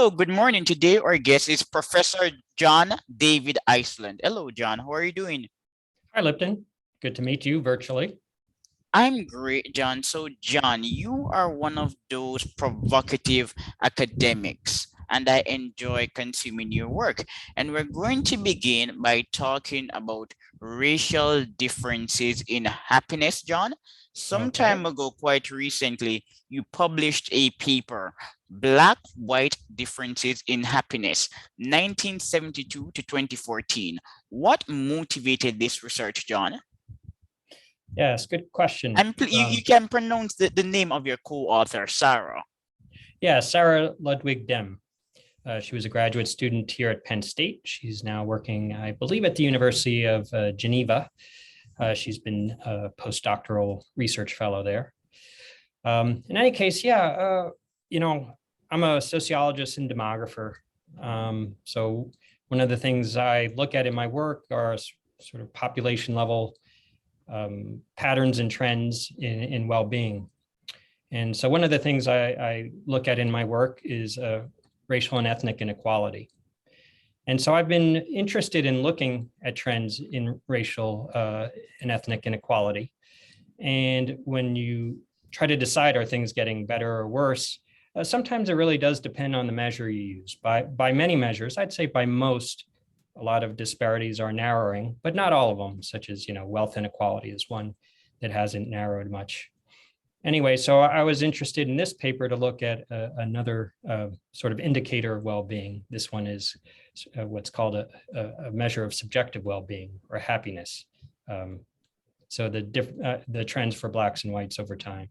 Hello, good morning. Today our guest is Professor John David Iceland. Hello, John. How are you doing? Hi, Lipton. Good to meet you virtually. I'm great, John. So, John, you are one of those provocative academics, and I enjoy consuming your work. And we're going to begin by talking about racial differences in happiness, John. Some time Okay. ago, quite recently, you published a paper, Black White Differences in Happiness, 1972 to 2014. What motivated this research, John? Yes, good question. And you can pronounce the name of your co-author, Sarah. Yeah, Sarah Ludwig Dem. She was a graduate student here at Penn State. She's now working, I believe, at the University of Geneva. She's been a postdoctoral research fellow there. In any case, I'm a sociologist and demographer. So one of the things I look at in my work are sort of population level patterns and trends in well-being. And so one of the things I look at in my work is racial and ethnic inequality. And so I've been interested in looking at trends in racial and ethnic inequality. And when you try to decide, are things getting better or worse, sometimes it really does depend on the measure you use. By many measures, I'd say by most, a lot of disparities are narrowing, but not all of them, such as, wealth inequality is one that hasn't narrowed much. Anyway, so I was interested in this paper to look at another sort of indicator of well-being. This one is what's called a measure of subjective well-being or happiness. So the trends for Blacks and whites over time.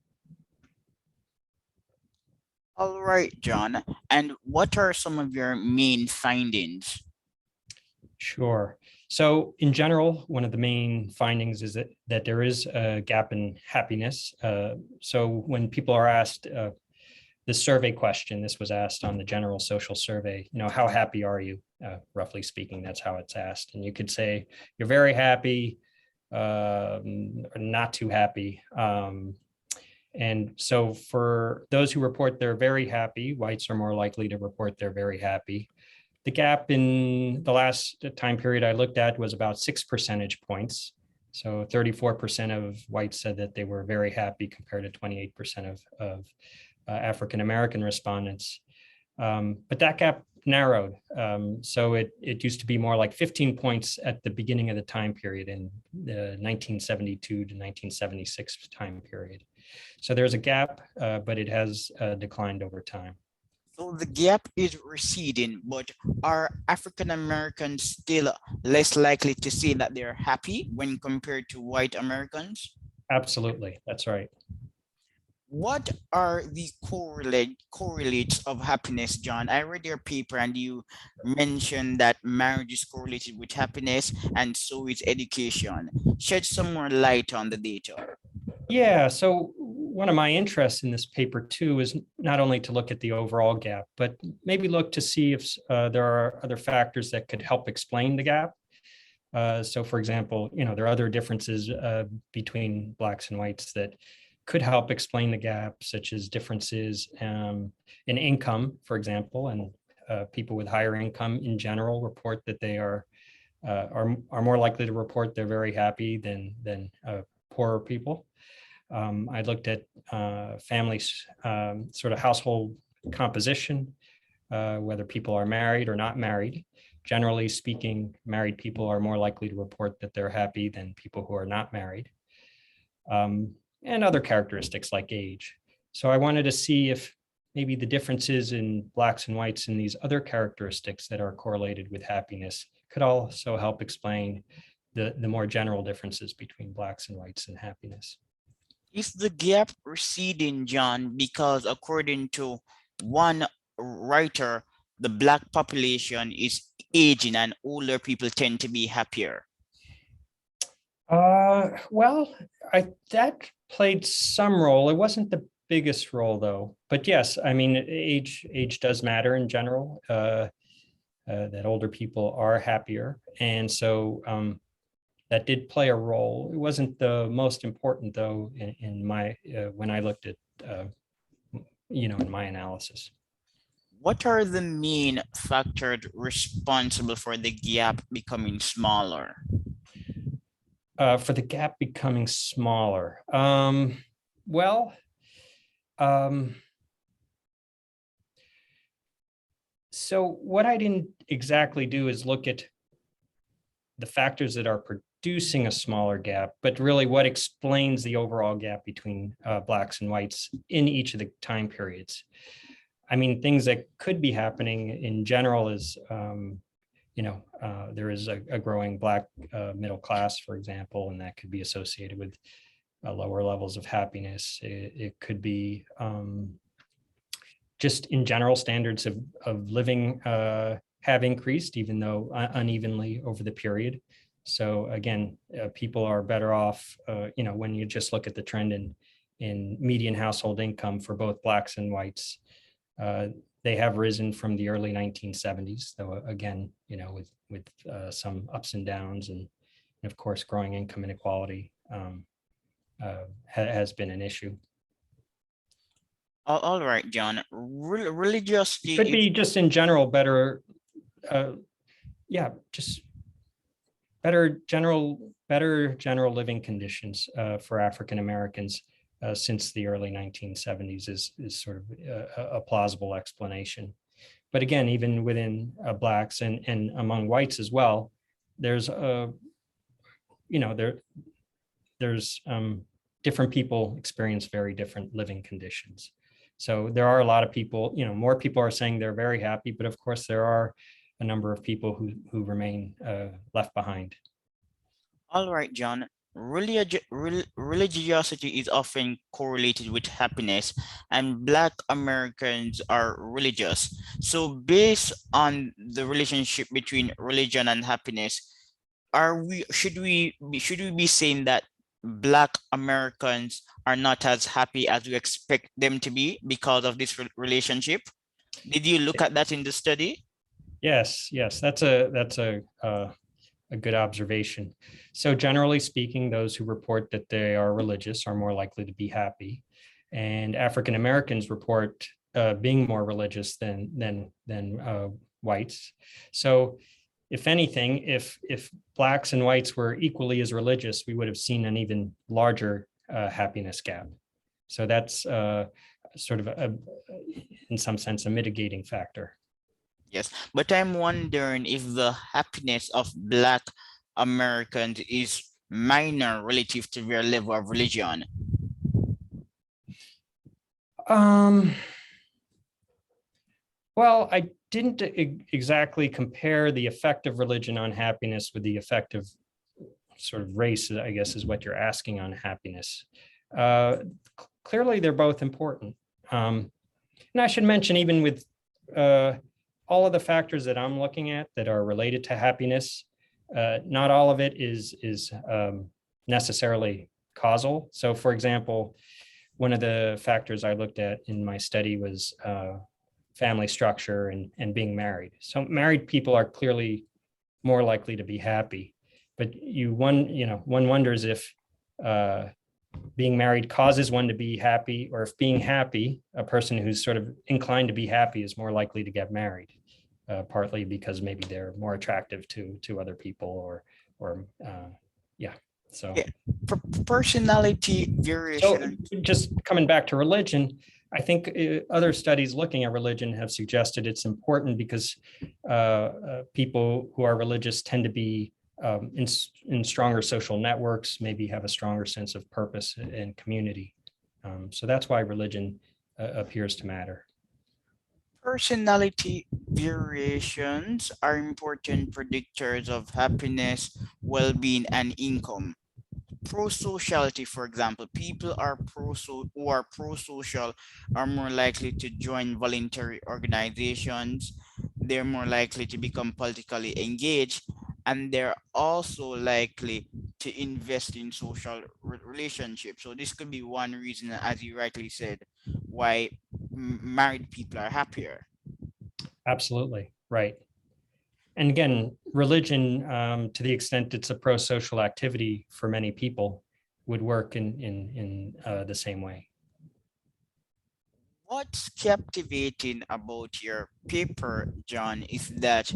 All right, John. And what are some of your main findings? Sure. So in general, one of the main findings is that there is a gap in happiness. So when people are asked the survey question, this was asked on the general social survey, how happy are you? Roughly speaking, that's how it's asked. And you could say you're very happy, or not too happy. And so for those who report they're very happy, whites are more likely to report they're very happy. The gap in the last time period I looked at was about 6 percentage points. So 34% of whites said that they were very happy compared to 28% of African-American respondents. But that gap narrowed. So it used to be more like 15 points at the beginning of the time period in the 1972 to 1976 time period. So there's a gap, but it has declined over time. So the gap is receding, but are African Americans still less likely to say that they're happy when compared to white Americans? Absolutely, that's right. What are the correlates of happiness, John? I read your paper and you mentioned that marriage is correlated with happiness and so is education. Shed some more light on the data. Yeah, so one of my interests in this paper too is not only to look at the overall gap, but maybe look to see if there are other factors that could help explain the gap. So for example, there are other differences between Blacks and whites that could help explain the gap, such as differences in income, for example, and people with higher income in general report that they are more likely to report they're very happy than poorer people. I looked at families, sort of household composition, whether people are married or not married. Generally speaking, married people are more likely to report that they're happy than people who are not married, and other characteristics like age. So I wanted to see if maybe the differences in Blacks and whites and these other characteristics that are correlated with happiness could also help explain the more general differences between Blacks and whites in happiness. Is the gap receding, John, because according to one writer, the Black population is aging and older people tend to be happier? Well, that played some role. It wasn't the biggest role though, but yes, I mean, age does matter in general, that older people are happier. And so that did play a role. It wasn't the most important though in my, when I looked at, in my analysis. What are the main factors responsible for the gap becoming smaller? For the gap becoming smaller. Well, um, so what I didn't exactly do is look at the factors that are producing a smaller gap, but really what explains the overall gap between Blacks and whites in each of the time periods. I mean, things that could be happening in general is, there is a growing Black middle class, for example, and that could be associated with lower levels of happiness. It could be just in general standards of living have increased, even though unevenly over the period. So again, people are better off, when you just look at the trend in median household income for both Blacks and whites. They have risen from the early 1970s, though again, with some ups and downs, and of course, growing income inequality has been an issue. All right, John. It could Religiously, be just in general better, uh, just better general living conditions for African Americans since the early 1970s is sort of a plausible explanation. But again, even within Blacks and among whites as well, there's there's different people experience very different living conditions. So there are a lot of people, more people are saying they're very happy, but of course there are a number of people who remain left behind. all right, John. Religiosity is often correlated with happiness, and Black Americans are religious. So, based on the relationship between religion and happiness, should we be saying that Black Americans are not as happy as we expect them to be because of this relationship? Did you look at that in the study? Yes, that's a good observation. So generally speaking, those who report that they are religious are more likely to be happy, and African Americans report being more religious than whites. So, if anything, if Blacks and whites were equally as religious, we would have seen an even larger happiness gap. So that's sort of in some sense, a mitigating factor. Yes, but I'm wondering if the happiness of Black Americans is minor relative to their level of religion. Um, Well, I didn't exactly compare the effect of religion on happiness with the effect of sort of race, I guess, is what you're asking on happiness. Uh, Clearly, they're both important. And I should mention, even with uh, all of the factors that I'm looking at that are related to happiness, not all of it is necessarily causal. So, for example, one of the factors I looked at in my study was family structure and being married. So married people are clearly more likely to be happy, but one wonders if being married causes one to be happy, or if being happy, a person who's sort of inclined to be happy is more likely to get married, partly because maybe they're more attractive to other people, or yeah. So Yeah, personality so variation. just coming back to religion, I think other studies looking at religion have suggested it's important because people who are religious tend to be in stronger social networks, maybe have a stronger sense of purpose and community. So that's why religion appears to matter. Personality variations are important predictors of happiness, well-being, and income. Pro-sociality, for example, people are who are pro-social are more likely to join voluntary organizations. They're more likely to become politically engaged, and they're also likely to invest in social relationships. So this could be one reason, as you rightly said, why married people are happier. Absolutely right. And again, religion, to the extent it's a pro-social activity for many people, would work in the same way. What's captivating about your paper, John, is that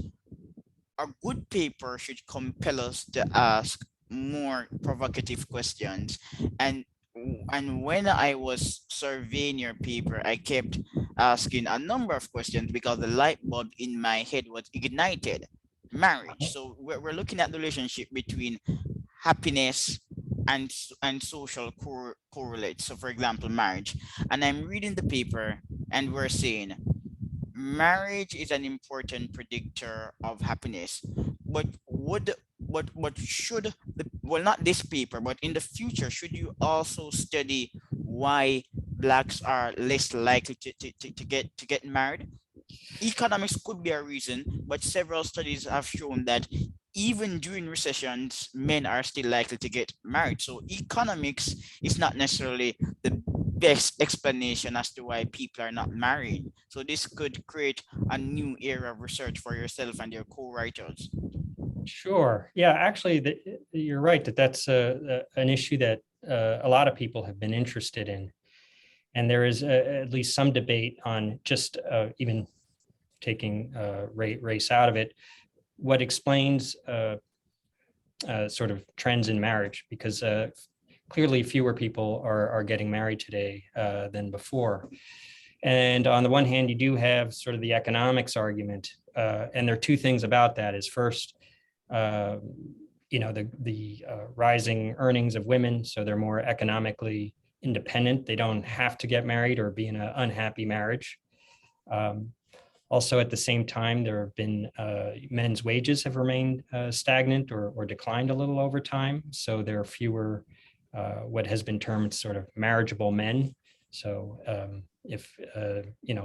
a good paper should compel us to ask more provocative questions. And when I was surveying your paper, I kept asking a number of questions because the light bulb in my head was ignited. Marriage. So we're looking at the relationship between happiness and social correlates. So for example, marriage. And I'm reading the paper and we're saying marriage is an important predictor of happiness, but should the, well, not this paper, but in the future, should you also study why blacks are less likely to get married? Economics could be a reason, but several studies have shown that even during recessions, men are still likely to get married. So economics is not necessarily the best explanation as to why people are not marrying. So this could create a new era of research for yourself and your co-writers. Sure. Yeah, actually, you're right that that's an issue that a lot of people have been interested in. And there is at least some debate on just even taking race out of it, what explains sort of trends in marriage, because clearly fewer people are getting married today than before. And on the one hand, you do have sort of the economics argument. And there are two things about that. Is first, uh, the rising earnings of women, so they're more economically independent. They don't have to get married or be in an unhappy marriage. Um, Also, at the same time, there have been men's wages have remained stagnant or declined a little over time. So there are fewer what has been termed sort of marriageable men. So if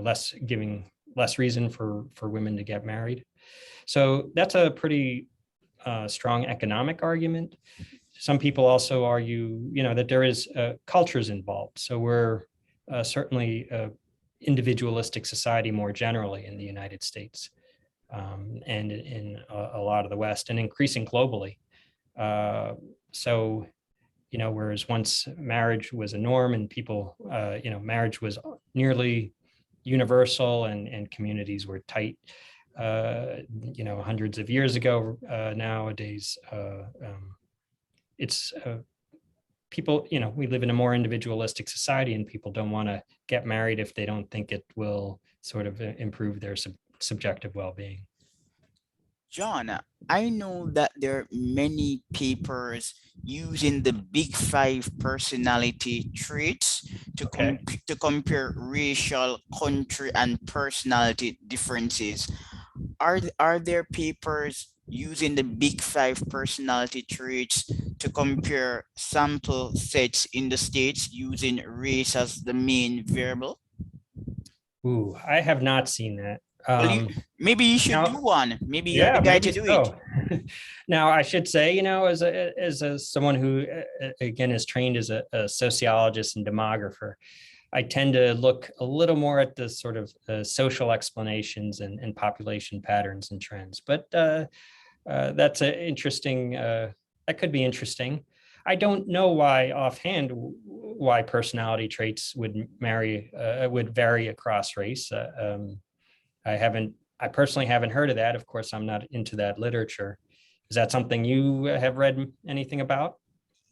less giving less reason for women to get married. So that's a pretty strong economic argument. Some people also argue, that there is cultures involved. So we're certainly individualistic society more generally in the United States and in a lot of the West and increasing globally. So, whereas once marriage was a norm and people, marriage was nearly universal and communities were tight, hundreds of years ago, nowadays, it's people, we live in a more individualistic society and people don't want to get married if they don't think it will sort of improve their subjective well-being. John, I know that there are many papers using the big five personality traits Okay. to compare racial, country, and personality differences. Are there papers using the big five personality traits to compare sample sets in the states using race as the main variable? Ooh, I have not seen that. Well, maybe you should do Now, one. Maybe you're the yeah, guy to maybe do it. so. Now, I should say, as someone who, again, is trained as a sociologist and demographer, I tend to look a little more at the sort of social explanations and population patterns and trends. But that's an interesting. That could be interesting. I don't know why offhand why personality traits would vary across race. I haven't. I personally haven't heard of that. Of course, I'm not into that literature. Is that something you have read anything about?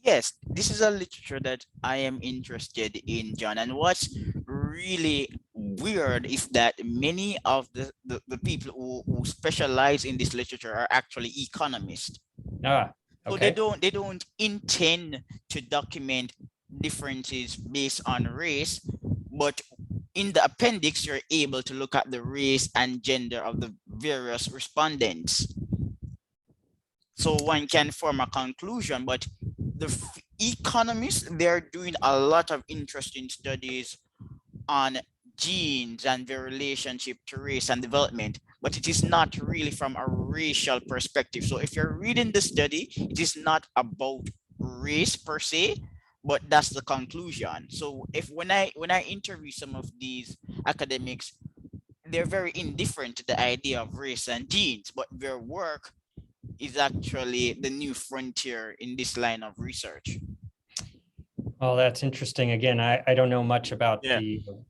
Yes, this is a literature that I am interested in, John. And what's really weird is that many of the people who specialize in this literature are actually economists. Ah, So okay. they don't intend to document differences based on race, but in the appendix you're able to look at the race and gender of the various respondents. So one can form a conclusion, but the economists, they're doing a lot of interesting studies on genes and their relationship to race and development, but it is not really from a racial perspective. So if you're reading the study, it is not about race per se, but that's the conclusion. So if when I interview some of these academics, they're very indifferent to the idea of race and genes, but their work is actually the new frontier in this line of research. Oh, that's interesting. Again, I don't know much about Yeah.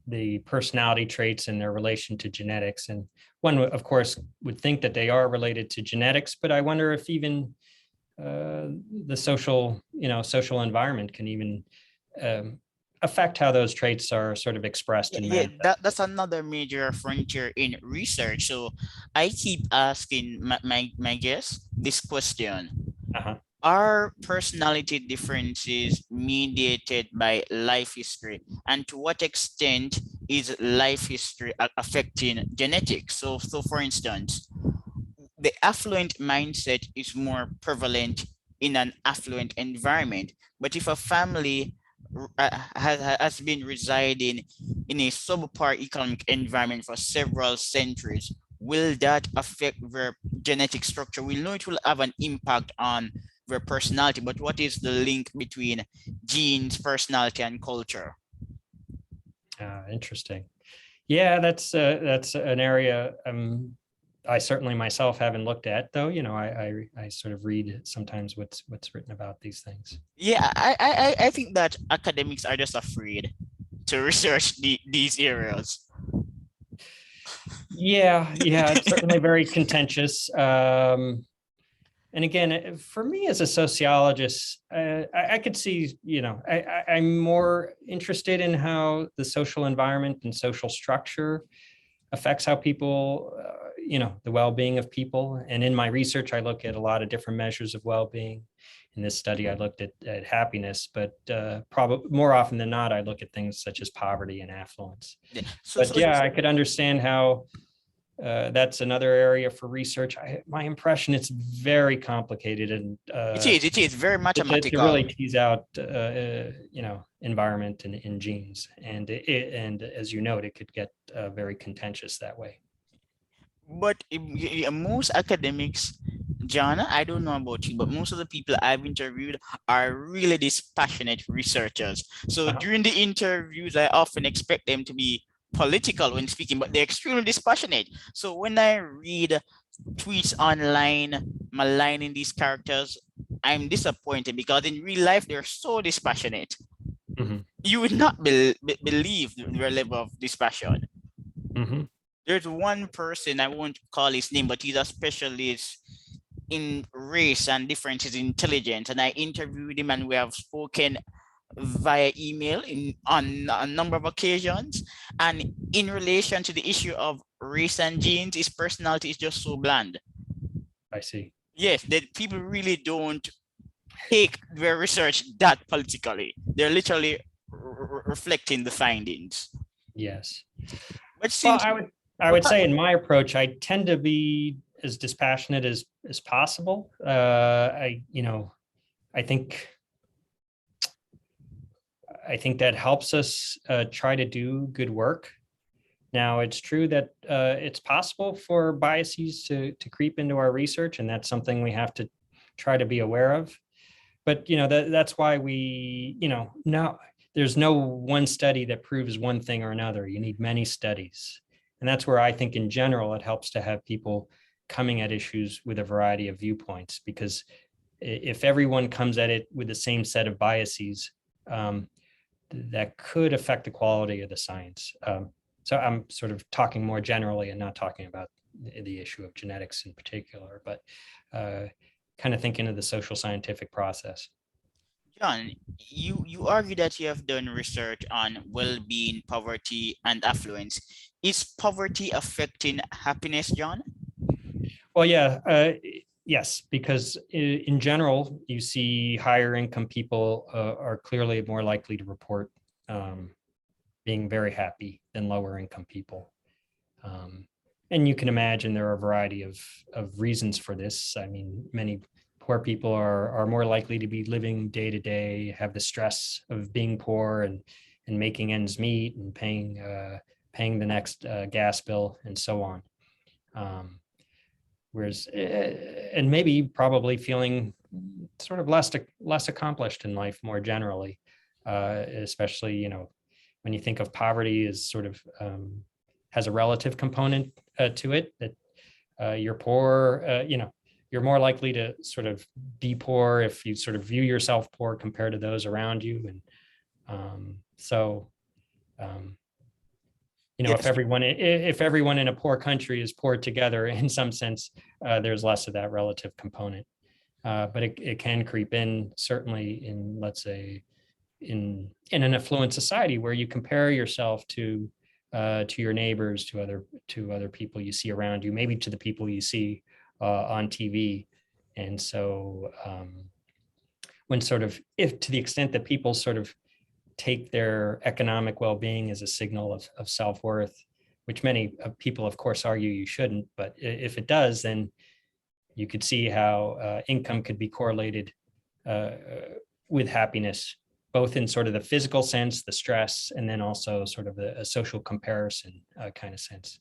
the personality traits and their relation to genetics. And one, of course, would think that they are related to genetics, but I wonder if even the social, social environment can even um, affect how those traits are sort of expressed Yeah, and yeah, manifested. that's another major frontier in research. So I keep asking my guests this question. Uh-huh. Are personality differences mediated by life history? And to what extent is life history affecting genetics? So for instance, the affluent mindset is more prevalent in an affluent environment. But if a family has been residing in a subpar economic environment for several centuries, will that affect their genetic structure? We know it will have an impact on their personality, but what is the link between genes, personality, and culture? Interesting. Yeah, that's an area I certainly myself haven't looked at, though. I sort of read sometimes what's written about these things. Yeah, I think that academics are just afraid to research these areas. Yeah, it's certainly very contentious. And again, for me as a sociologist, I could see, I'm more interested in how the social environment and social structure affects how people, the well-being of people. And in my research, I look at a lot of different measures of well-being. In this study, I looked at happiness, but probably more often than not, I look at things such as poverty and affluence. Yeah. So, But so yeah, I could understand how that's another area for research. My impression, it's very complicated and it is very to mathematical. really tease out, environment and in genes. And as you note, it could get very contentious that way. But most academics, John, I don't know about you, but most of the people I've interviewed are really dispassionate researchers. So Uh-huh. during the interviews, I often expect them to be political when speaking, but they're extremely dispassionate. So when I read tweets online maligning these characters, I'm disappointed because in real life they're so dispassionate. Hmm. You would not believe their level of dispassion. Hmm. There's one person, I won't call his name, but he's a specialist in race and differences in intelligence. And I interviewed him and we have spoken via email on a number of occasions. And in relation to the issue of race and genes, his personality is just so bland. I see. Yes, that people really don't take their research that politically. They're literally reflecting the findings. Yes. But Well, since I would say in my approach, I tend to be as dispassionate as possible. I think I think that helps us try to do good work. Now, it's true that it's possible for biases to creep into our research, and that's something we have to try to be aware of. But that's why we, no, there's no one study that proves one thing or another. You need many studies, and that's where I think, in general, it helps to have people coming at issues with a variety of viewpoints. Because if everyone comes at it with the same set of biases, um, that could affect the quality of the science. So I'm sort of talking more generally and not talking about the issue of genetics in particular, but kind of thinking of the social scientific process. John, you argue that you have done research on well-being, poverty, and affluence. Is poverty affecting happiness, John? Well, yeah, yes, because in general, you see higher income people are clearly more likely to report um, being very happy than lower income people. Um, and you can imagine there are a variety of reasons for this. I mean, many poor people are more likely to be living day to day, have the stress of being poor and making ends meet and paying the next gas bill and so on. Um, Whereas, and maybe probably feeling sort of less accomplished in life more generally, especially when you think of poverty as sort of has a relative component to it, that you're poor, you're more likely to sort of be poor if you sort of view yourself poor compared to those around you. And So, um, Yes. if everyone in a poor country is poor together, in some sense, there's less of that relative component. But it can creep in, certainly in, let's say, in an affluent society where you compare yourself to your neighbors, to other people you see around you, maybe to the people you see on TV. And so when sort of, if to the extent that people sort of take their economic well-being as a signal of self-worth, which many people, of course, argue you shouldn't, but if it does, then you could see how income could be correlated uh, with happiness, both in sort of the physical sense, the stress, and then also sort of a social comparison kind of sense.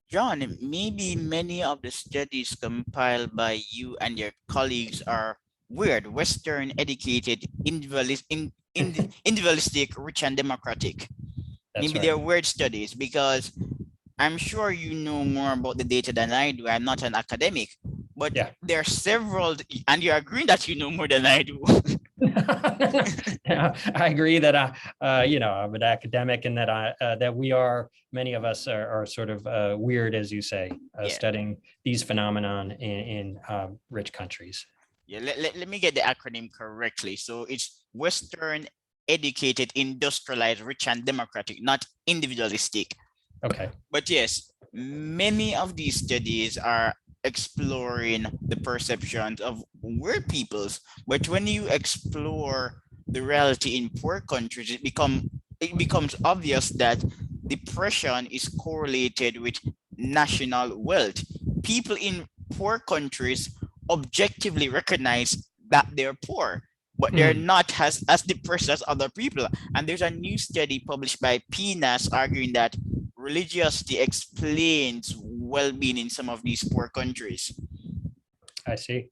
John, maybe many of the studies compiled by you and your colleagues are weird, Western, educated, individualistic, rich, and democratic. That's Maybe right. they're weird studies because I'm sure you know more about the data than I do. I'm not an academic, but Yeah. there are several, and you're agreeing that you know more than I do. Yeah, I agree that I'm an academic, and that that we are, many of us are sort of weird, as you say, Yeah. studying these phenomenon in rich countries. Yeah, let me get the acronym correctly. So it's Western, educated, industrialized, rich, and democratic, not individualistic. Okay. But yes, many of these studies are exploring the perceptions of weird peoples. But when you explore the reality in poor countries, it becomes obvious that depression is correlated with national wealth. People in poor countries objectively recognize that they're poor, but they're Mm. not as depressed as other people. And there's a new study published by PNAS arguing that religiosity explains well-being in some of these poor countries. I see.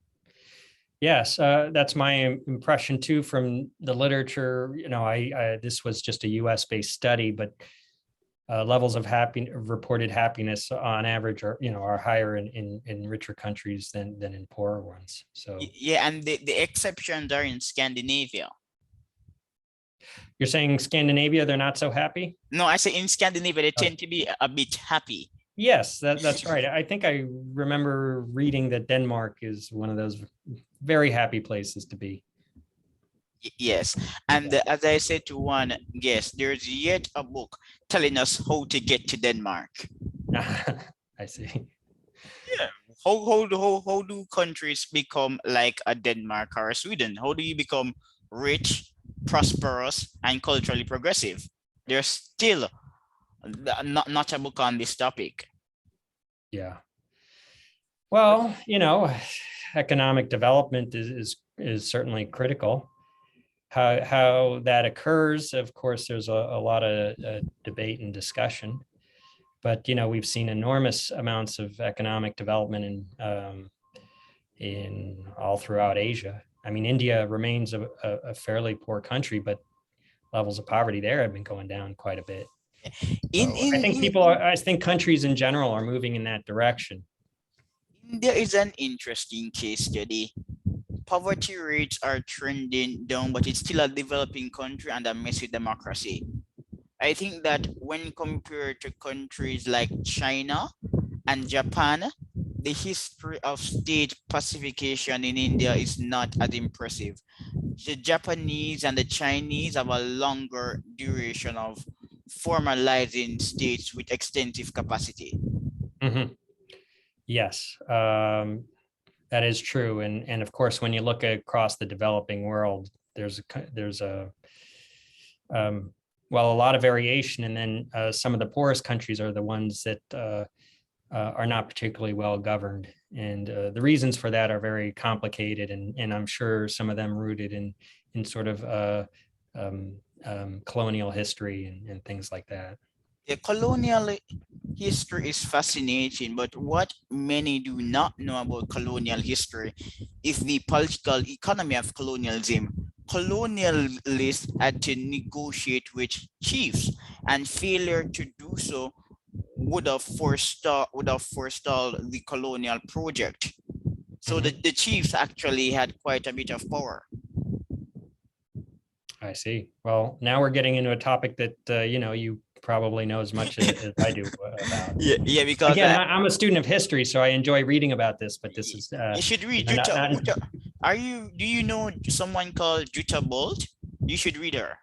Yes, that's my impression too from the literature. I this was just a U.S. based study, but levels of reported happiness on average are higher in richer countries than in poorer ones. So Yeah, and the exceptions are in Scandinavia. you're saying Scandinavia, they're not so happy? No, I say in Scandinavia, they Oh, tend to be a bit happy. yes, that's right. I think I remember reading that Denmark is one of those very happy places to be. Yes. And Yeah. as I said to one guest, there's yet a book telling us how to get to Denmark. I see. Yeah. How do countries become like a Denmark or a Sweden? How do you become rich, prosperous, and culturally progressive? There's still not a book on this topic. Yeah. Well, economic development is certainly critical. How that occurs, of course, there's a lot of debate and discussion. But we've seen enormous amounts of economic development in all throughout Asia. I mean, India remains a fairly poor country, but levels of poverty there have been going down quite a bit. In So in, in, I think countries in general are moving in that direction. There is an interesting case study. Poverty rates are trending down, but it's still a developing country and a messy democracy. I think that when compared to countries like China and Japan, the history of state pacification in India is not as impressive. The Japanese and the Chinese have a longer duration of formalizing states with extensive capacity. Mhm. Yes, that is true. And of course, when you look across the developing world, there's a lot of variation. And then some of the poorest countries are the ones that are not particularly well governed. And the reasons for that are very complicated. And I'm sure some of them rooted in sort of colonial history and things like that. The colonial history is fascinating, but what many do not know about colonial history is the political economy of colonialism. Colonialists had to negotiate with chiefs, and failure to do so would have forestalled the colonial project. So Mhm. the chiefs actually had quite a bit of power. I see. Well, now we're getting into a topic that you probably know as much as I do about. Yeah, yeah, because Again, I'm a student of history, so I enjoy reading about this. But this is you should read not, Jutta. not Do you know someone called Jutta Bolt? You should read her.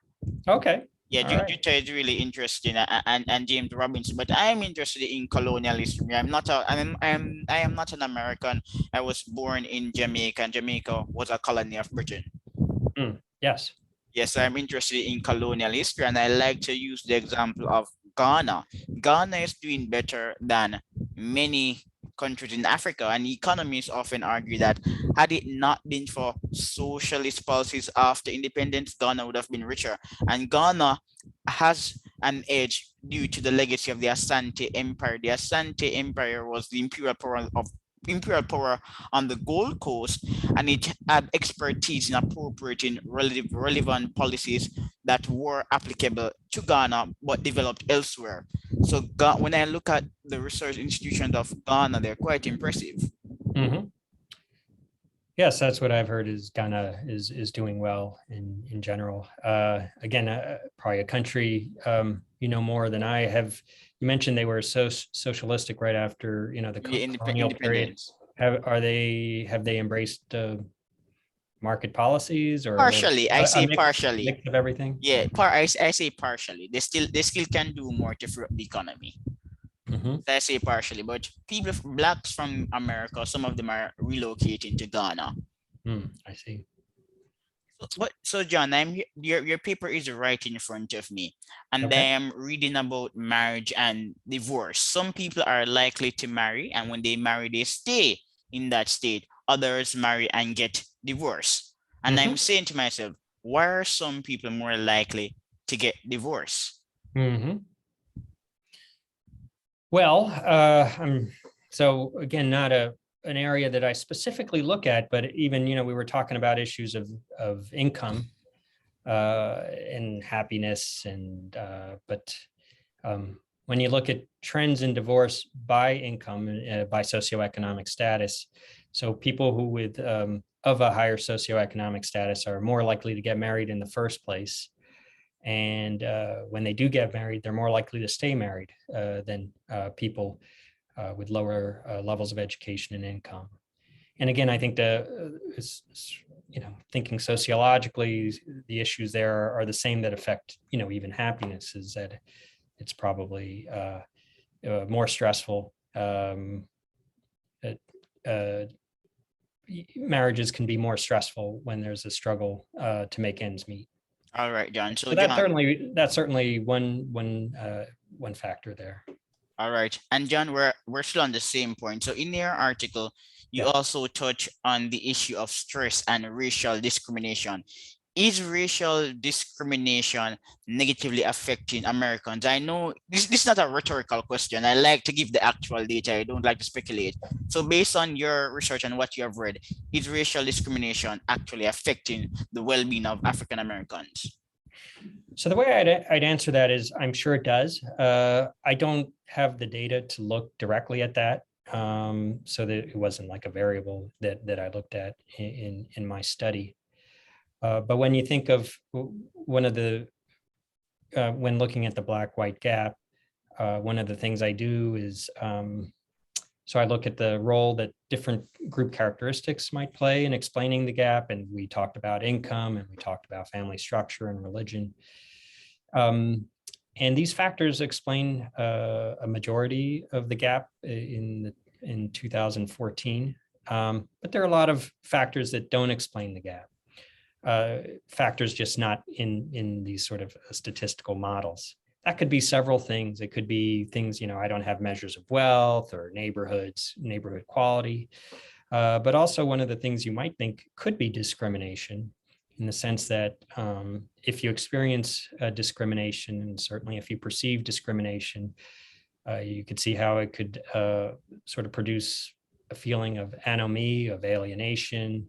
okay. Yeah, All right. Jutta is really interesting, and James Robinson. But I am interested in colonialism. I am not an American. I was born in Jamaica, and Jamaica was a colony of Britain. Yes. Yes, I'm interested in colonial history, and I like to use the example of Ghana. Ghana is doing better than many countries in Africa, and economists often argue that had it not been for socialist policies after independence, Ghana would have been richer. And Ghana has an edge due to the legacy of the Asante Empire. The Asante Empire was the imperial power on the Gold Coast, and it had expertise in appropriating relevant policies that were applicable to Ghana but developed elsewhere. So when I look at the research institutions of Ghana, they're quite impressive. Mm-hmm. Yes, that's what I've heard. Is Ghana is doing well in general. Again, probably a country you know more than I have. You mentioned they were socialistic right after the Yeah, colonial period. independence. Have they embraced market policies or Partially, I a say partially. mix of everything? Yeah, I say partially. They still can do more to free up the economy. Mm-hmm. I say partially, but people, blacks from America, some of them are relocating to Ghana. I see. So John, your paper is right in front of me, and Okay. I am reading about marriage and divorce. Some people are likely to marry, and when they marry, they stay in that state. Others marry and get divorced. And Mm-hmm. I'm saying to myself, why are some people more likely to get divorced? Mm-hmm. Well, so again, not an area that I specifically look at, but even we were talking about issues of income and happiness, and but when you look at trends in divorce by income, by socioeconomic status, so people who with of a higher socioeconomic status are more likely to get married in the first place. And when they do get married, they're more likely to stay married than people with lower levels of education and income. And again, I think thinking sociologically, the issues there are the same that affect even happiness. Is that it's probably more stressful. Marriages can be more stressful when there's a struggle to make ends meet. All right, John. So So John, that's certainly one factor there. all right, and John, we're still on the same point. So in your article, you Yeah. also touch on the issue of stress and racial discrimination. Is racial discrimination negatively affecting Americans? I know this is not a rhetorical question. I like to give the actual data. I don't like to speculate. So based on your research and what you have read, is racial discrimination actually affecting the well-being of African Americans? So the way I'd answer that is I'm sure it does. I don't have the data to look directly at that. So that it wasn't like a variable that I looked at in my study. But when you think of one of the when looking at the black-white gap, one of the things I do is so I look at the role that different group characteristics might play in explaining the gap. And we talked about income, and we talked about family structure and religion. And these factors explain a majority of the gap in 2014. But there are a lot of factors that don't explain the gap. Factors just not in these sort of statistical models. That could be several things. It could be things, I don't have measures of wealth or neighborhood quality. But also one of the things you might think could be discrimination, in the sense that if you experience discrimination, and certainly if you perceive discrimination, you could see how it could sort of produce a feeling of anomie, of alienation,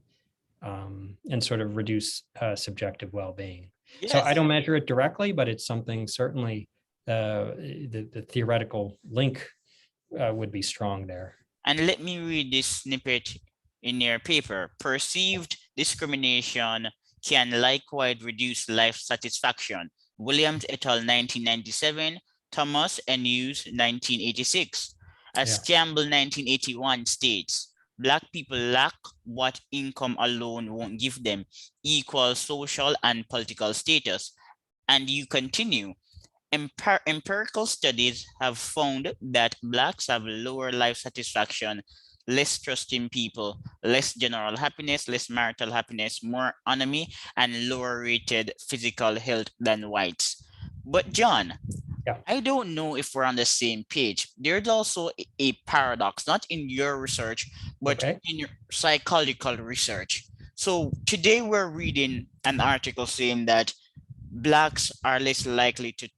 and sort of reduce subjective well-being. So I Yes. don't measure it directly, but it's something certainly the theoretical link would be strong there. And let me read this snippet in your paper. Perceived discrimination can likewise reduce life satisfaction. Williams et al. 1997, Thomas and Hughes 1986. As Yeah. Campbell 1981 states, Black people lack what income alone won't give them, equal social and political status. And you continue. Empirical studies have found that Blacks have lower life satisfaction, less trust in people, less general happiness, less marital happiness, more autonomy, and lower rated physical health than whites. But John, Yeah. I don't know if we're on the same page. There's also a paradox, not in your research, but Okay. in your psychological research. So today we're reading an article saying that Blacks are less likely to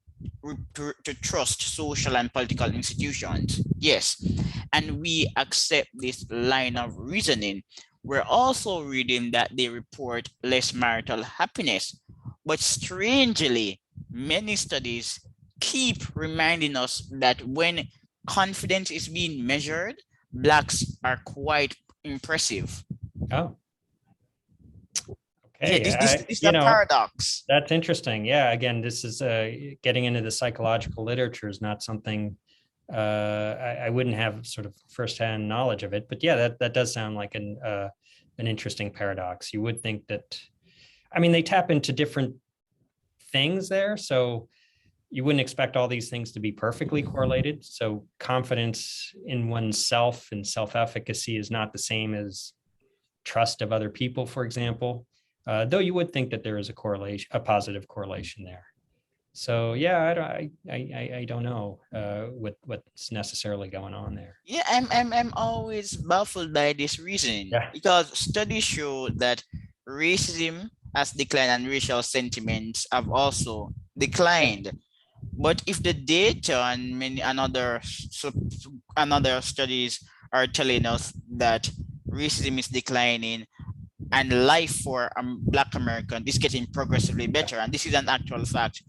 trust social and political institutions. Yes, and we accept this line of reasoning. We're also reading that they report less marital happiness. But strangely, many studies keep reminding us that when confidence is being measured, Blacks are quite impressive. Oh, Yeah, okay. this is a paradox. That's interesting. Yeah. Again, this is getting into the psychological literature is not something I wouldn't have sort of firsthand knowledge of it, but yeah, that does sound like an interesting paradox. You would think that, I mean, they tap into different things there, so you wouldn't expect all these things to be perfectly correlated. So confidence in oneself and self-efficacy is not the same as trust of other people, for example. Though you would think that there is a correlation, a positive correlation there. So yeah, I don't know what's necessarily going on there. Yeah, I'm always baffled by this reasoning Yeah. because studies show that racism has declined and racial sentiments have also declined. But if the data and many another studies are telling us that racism is declining and life for Black American is getting progressively better, and this is an actual fact.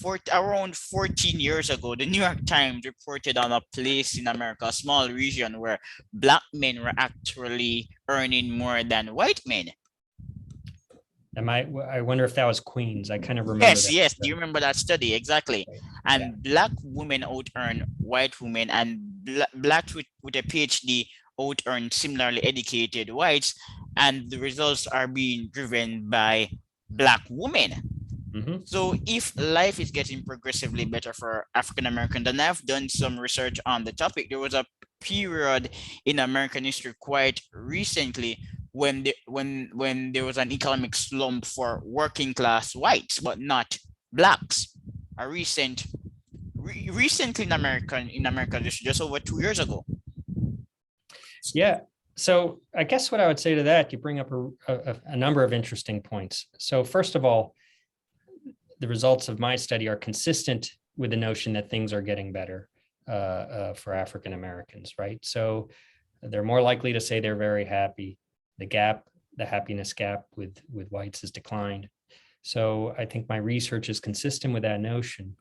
For around 14 years ago, the New York Times reported on a place in America, a small region where Black men were actually earning more than white men. I wonder if that was Queens. I kind of remember Yes, that. yes. Do you remember that study? Exactly. Right. Yeah. And Black women out earn white women, and Blacks with a PhD out earn similarly educated whites, and the results are being driven by Black women. Mm-hmm. So if life is getting progressively better for African Americans, and I've done some research on the topic, there was a period in American history quite recently when there was an economic slump for working class whites, but not blacks. A recently in American history, just over 2 years ago. Yeah. So I guess what I would say to that, you bring up a number of interesting points. So first of all, the results of my study are consistent with the notion that things are getting better for African Americans, right? So they're more likely to say they're very happy. The happiness gap with whites has declined. So I think my research is consistent with that notion.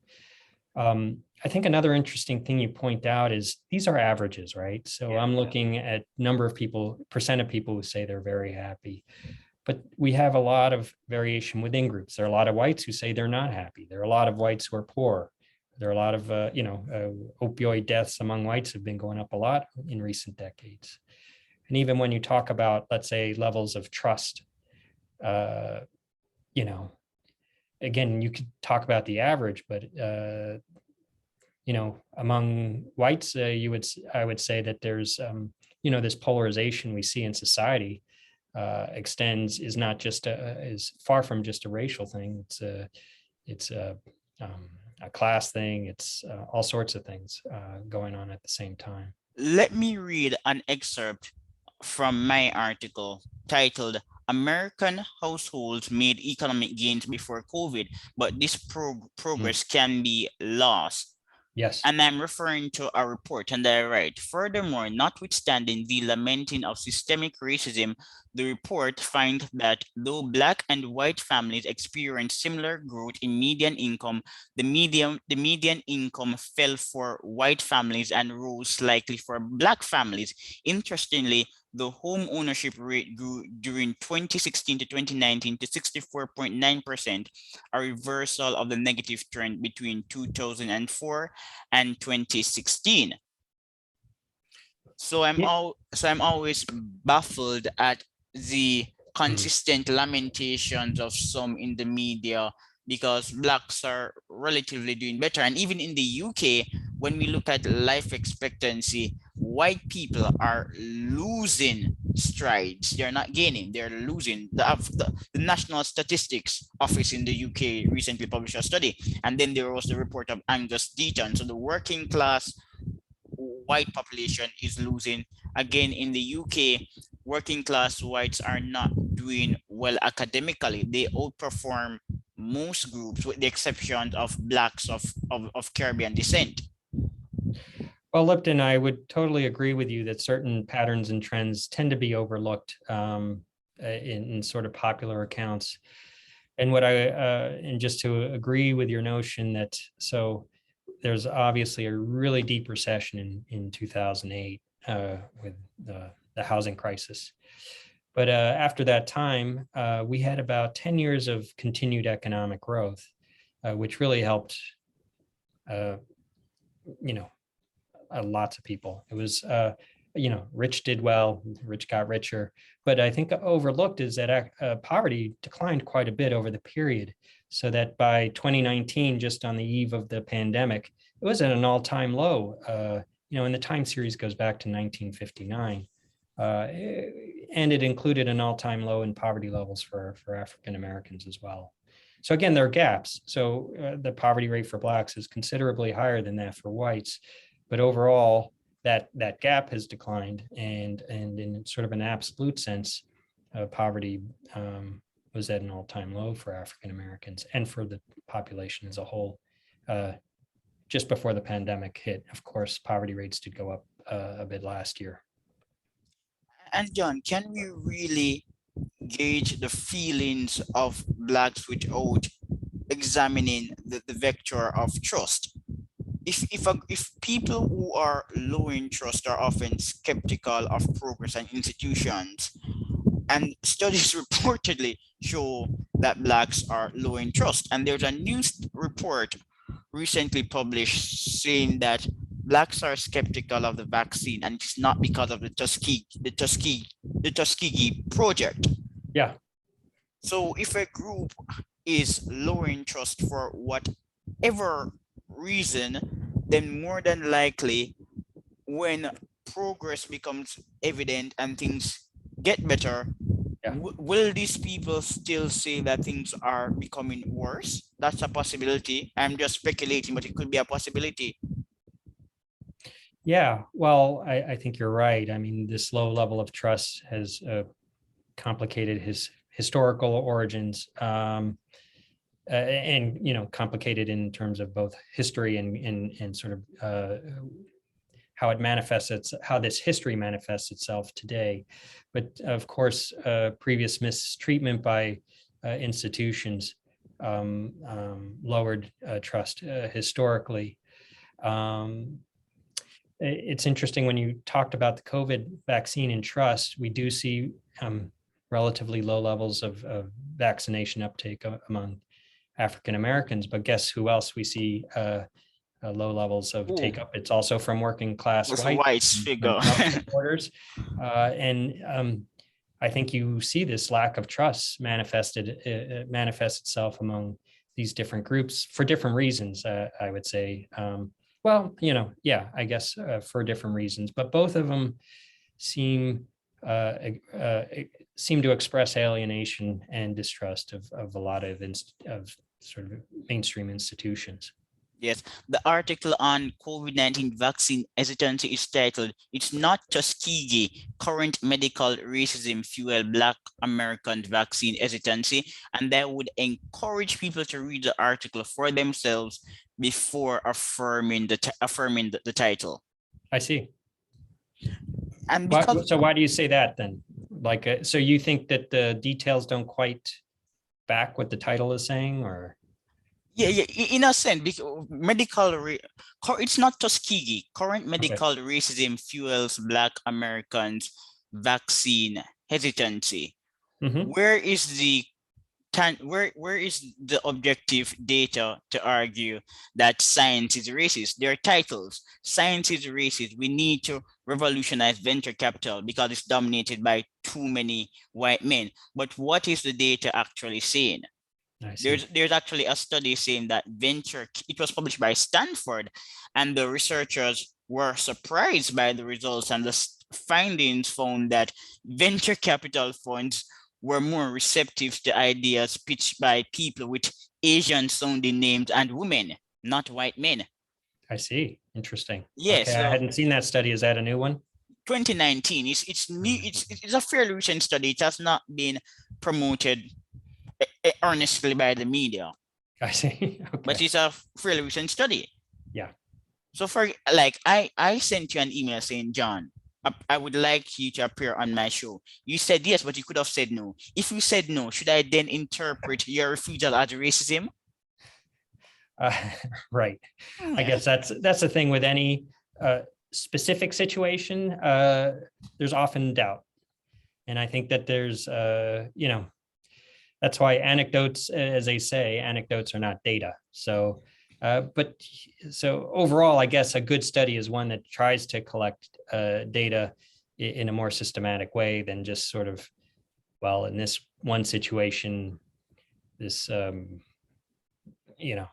I think another interesting thing you point out is these are averages, right? So I'm looking at number of people, percent of people who say they're very happy. But we have a lot of variation within groups. There are a lot of whites who say they're not happy. There are a lot of whites who are poor. There are a lot of, opioid deaths among whites have been going up a lot in recent decades. And even when you talk about, let's say, levels of trust, again, you could talk about the average, but, among whites, I would say that there's, this polarization we see in society is not just is far from just a racial thing. It's a class thing. It's all sorts of things going on at the same time. Let me read an excerpt from my article titled American Households Made Economic Gains Before COVID, but this progress can be lost. Yes. And I'm referring to a report, and I write, furthermore, notwithstanding the lamenting of systemic racism, the report finds that though Black and white families experience similar growth in median income, the median income fell for white families and rose slightly for Black families. Interestingly, the home ownership rate grew during 2016 to 2019 to 64.9%, a reversal of the negative trend between 2004 and 2016. So I'm always baffled at the Mm. consistent lamentations of some in the media because blacks are relatively doing better. And even in the UK, when we look at life expectancy, white people are losing strides. They're not gaining, they're losing. The National Statistics Office in the UK recently published a study. And then there was the report of Angus Deaton. So the working class white population is losing. Again, in the UK, working class whites are not doing well academically. They outperform most groups with the exception of blacks of Caribbean descent. Well, Lipton, I would totally agree with you that certain patterns and trends tend to be overlooked in sort of popular accounts. And and just to agree with your notion that, so there's obviously a really deep recession in 2008 with the housing crisis. But after that time, we had about 10 years of continued economic growth, which really helped, you know, lots of people. It was, rich did well, rich got richer. But I think overlooked is that poverty declined quite a bit over the period. So that by 2019, just on the eve of the pandemic, it was at an all-time low. And the time series goes back to 1959. And it included an all-time low in poverty levels for African Americans as well. So again, there are gaps. So the poverty rate for blacks is considerably higher than that for whites. But overall, that gap has declined, and in sort of an absolute sense, poverty was at an all-time low for African Americans and for the population as a whole. Just before the pandemic hit, of course, poverty rates did go up a bit last year. And John, can we really gauge the feelings of blacks without examining the vector of trust? If people who are low in trust are often skeptical of progress and institutions, and studies reportedly show that blacks are low in trust, and there's a news report recently published saying that blacks are skeptical of the vaccine, and it's not because of the Tuskegee project. Yeah. So if a group is low in trust for whatever reason, then more than likely, when progress becomes evident and things get better, Yeah. will these people still say that things are becoming worse? That's a possibility. I'm just speculating, but it could be a possibility. Yeah, well, I think you're right. I mean, this low level of trust has complicated his historical origins, and complicated in terms of both history and sort of how this history manifests itself today. But of course, previous mistreatment by institutions lowered trust historically. It's interesting when you talked about the COVID vaccine and trust, we do see relatively low levels of vaccination uptake among African Americans, but guess who else we see low levels of take up? It's also from working class With whites whites figure. and Trump supporters. And I think you see this lack of trust manifest itself among these different groups for different reasons, I would say. I guess for different reasons, but both of them seem to express alienation and distrust of a lot of sort of mainstream institutions. Yes, the article on COVID-19 vaccine hesitancy is titled, "It's Not Tuskegee, Current Medical Racism Fuel Black Americans Vaccine Hesitancy." And I would encourage people to read the article for themselves before affirming the title. I see. And so why do you say that then? Like, so you think that the details don't quite back what the title is saying, or? Yeah, in a sense, because it's not Tuskegee. Current medical racism fuels Black Americans vaccine hesitancy. Mhm. Where is the where is the objective data to argue that science is racist? There are titles. Science is racist. We need to revolutionize venture capital because it's dominated by too many white men. But what is the data actually saying? I There's see. there's actually a study saying that venture, it was published by Stanford, and the researchers were surprised by the results, and the findings found that venture capital funds were more receptive to ideas pitched by people with Asian sounding names and women, not white men. I see. Interesting. Okay, Yes, I so hadn't seen that study. Is that a new one? 2019, it's new, Mhm. it's a fairly recent study. It has not been promoted earnestly by the media, I see. but Okay. it's a fairly recent study. Yeah. So for like I sent you an email saying, John, I would like you to appear on my show. You said yes, but you could have said no. If you said no, should I then interpret your refusal as racism? Uh, right. I Yeah. guess that's the thing with any uh, specific situation. There's often doubt, and I think that there's that's why anecdotes, as they say, anecdotes are not data. So, but so overall, I guess a good study is one that tries to collect data in a more systematic way than just sort of, well, in this one situation, this you know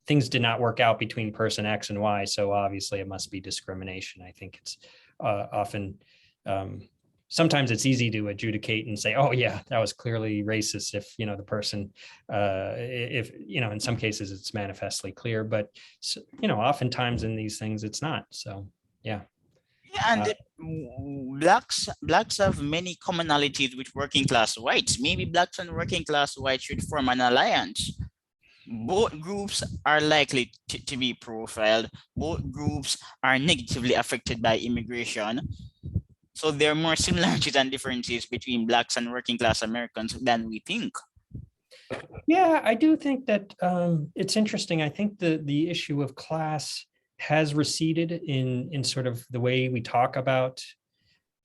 things did not work out between person X and Y, so obviously it must be discrimination. I think it's often um, sometimes it's easy to adjudicate and say, oh yeah, that was clearly racist if the person if in some cases it's manifestly clear, but oftentimes in these things it's not. So yeah. Yeah, and uh, blacks have many commonalities with working class whites. Maybe blacks and working class whites should form an alliance. Both groups are likely to be profiled. Both groups are negatively affected by immigration. So there are more similarities and differences between blacks and working class Americans than we think. Yeah, I do think that it's interesting. I think the issue of class has receded in sort of the way we talk about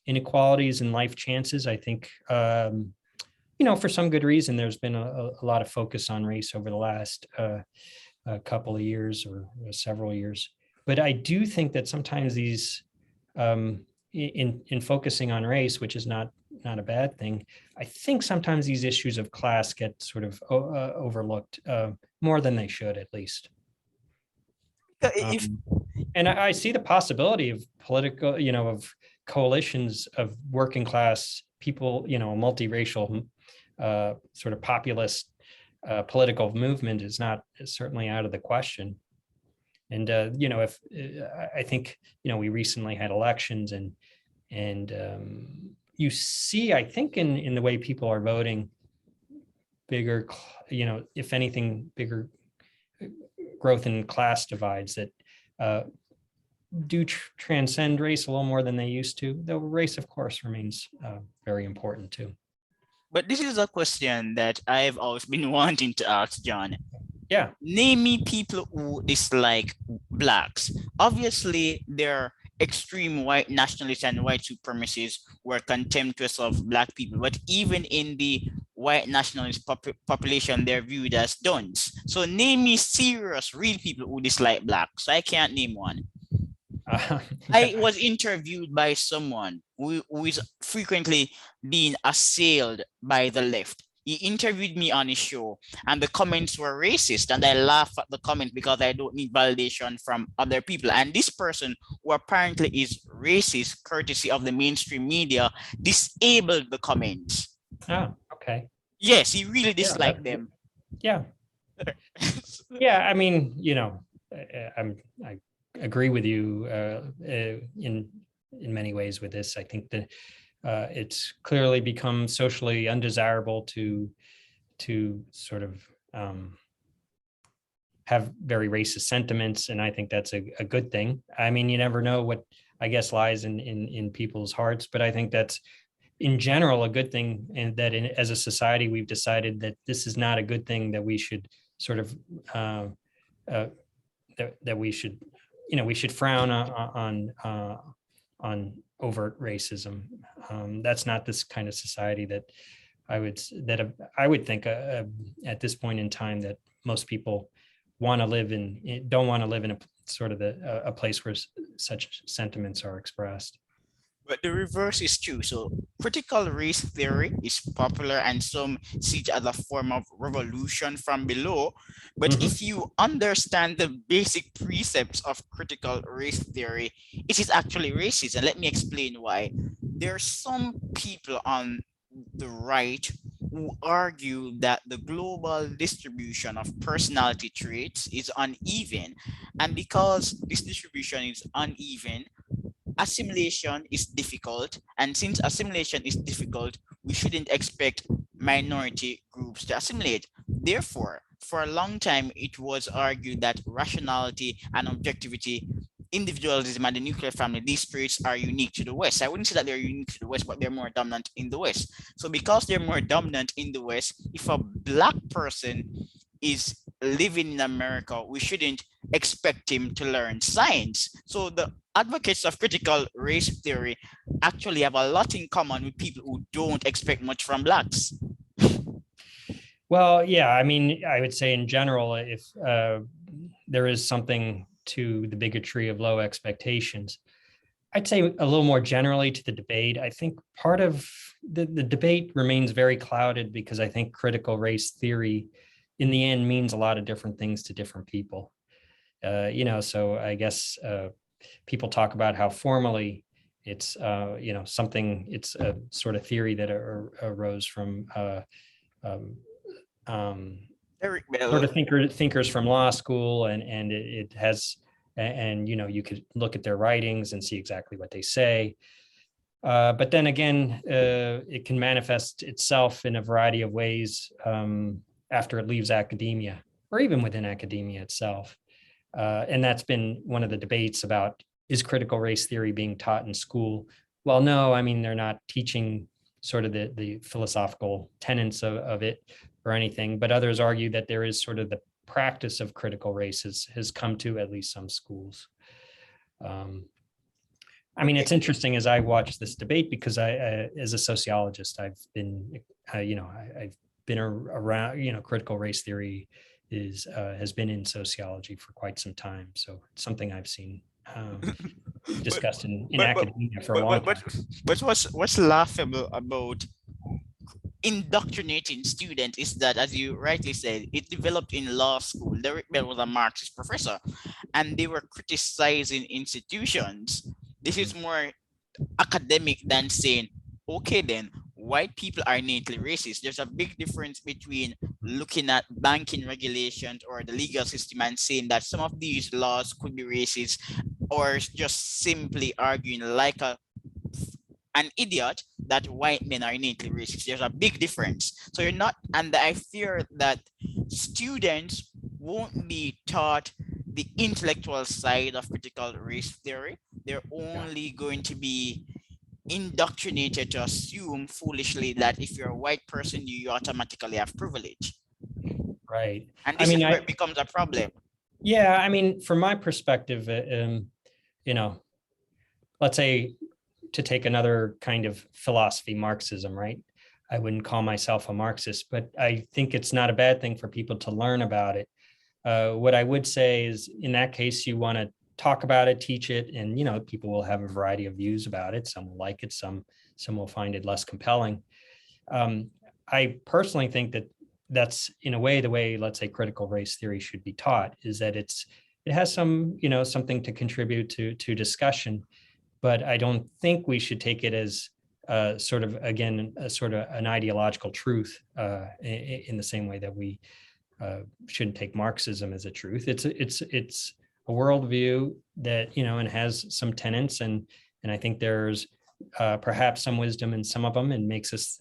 inequalities and life chances. I think for some good reason, there's been a lot of focus on race over the last a couple of years or several years. But I do think that sometimes these in focusing on race, which is not a bad thing, I think sometimes these issues of class get sort of overlooked more than they should, at least. If Um, and I see the possibility of political, of coalitions of working class people, a multiracial sort of populist political movement is certainly out of the question. And if I think we recently had elections, and you see, I think in the way people are voting, bigger, if anything, bigger growth in class divides that do transcend race a little more than they used to. Though race, of course, remains very important too. but this is a question that I've always been wanting to ask, John. Yeah. Name me people who dislike blacks. Obviously, there are extreme white nationalists and white supremacists who are contemptuous of black people, but even in the white nationalist population, they're viewed as dons. So name me serious, real people who dislike blacks. I can't name one. I Yeah. was interviewed by someone who is frequently being assailed by the left. He interviewed me on his show, and the comments were racist. And I laugh at the comment because I don't need validation from other people. And this person, who apparently is racist, courtesy of the mainstream media, disabled the comments. Oh, okay. Yes, he really Yeah. disliked them. Yeah. Yeah. I mean, I agree with you in many ways with this. I think that it's clearly become socially undesirable to sort of have very racist sentiments, and I think that's a good thing. I mean, you never know what I guess lies in people's hearts, but I think that's in general a good thing, and that as a society we've decided that this is not a good thing, that we should sort of uh, that we should we should frown on overt racism. That's not this kind of society that I would think at this point in time that most people want to live in, don't want to live in a sort of a place where such sentiments are expressed. But the reverse is true. So critical race theory is popular and some see it as a form of revolution from below. But Mhm. if you understand the basic precepts of critical race theory, it is actually racist. And let me explain why. There are some people on the right who argue that the global distribution of personality traits is uneven. And because this distribution is uneven, assimilation is difficult, and since assimilation is difficult, we shouldn't expect minority groups to assimilate. Therefore, for a long time, it was argued that rationality and objectivity, individualism, and the nuclear family, these traits are unique to the West. I wouldn't say that they're unique to the West, but they're more dominant in the West. So, because they're more dominant in the West, if a black person is living in America, we shouldn't expect him to learn science. So the advocates of critical race theory actually have a lot in common with people who don't expect much from blacks. Well, yeah, I mean, I would say in general, if there is something to the bigotry of low expectations, I'd say a little more generally to the debate. I think part of the debate remains very clouded because I think critical race theory in the end means a lot of different things to different people. So I guess people talk about how formally it's, something, it's a sort of theory that arose from um, um, Eric sort Bell. of thinkers from law school, and it has, and you could look at their writings and see exactly what they say. But then again, it can manifest itself in a variety of ways after it leaves academia, or even within academia itself. And that's been one of the debates about, is critical race theory being taught in school? Well, no, I mean, they're not teaching sort of the philosophical tenets of it or anything, but others argue that there is sort of the practice of critical race has come to at least some schools. Um, I mean, Okay. it's interesting as I watch this debate because as a sociologist, I've been, I've been around, critical race theory has been in sociology for quite some time. So it's something I've seen but discussed in but but academia for a but long but but, time. but what's laughable about indoctrinating student is that, as you rightly said, it developed in law school. Derek Bell was a Marxist professor, and they were criticizing institutions. This is more academic than saying, okay, then white people are innately racist. There's a big difference between looking at banking regulations or the legal system and saying that some of these laws could be racist, or just simply arguing like an idiot that white men are innately racist. There's a big difference. So you're not, and I fear that students won't be taught the intellectual side of critical race theory. They're Yeah, only going to be indoctrinated to assume foolishly that if you're a white person, you automatically have privilege. right. And I this mean, is where it becomes a problem. yeah, I mean, from my perspective, you know, let's say to take another kind of philosophy, Marxism, right? I wouldn't call myself a Marxist, but I think it's not a bad thing for people to learn about it. What I would say is, in that case, you want to talk about it, teach it, and people will have a variety of views about it. Some will like it, some will find it less compelling. Um, I personally think that that's in a way the way, let's say, critical race theory should be taught, is that it has some something to contribute to discussion, but I don't think we should take it as sort of, again, a sort of an ideological truth in the same way that we shouldn't take Marxism as a truth. It's a worldview that and has some tenets, and I think there's perhaps some wisdom in some of them, and makes us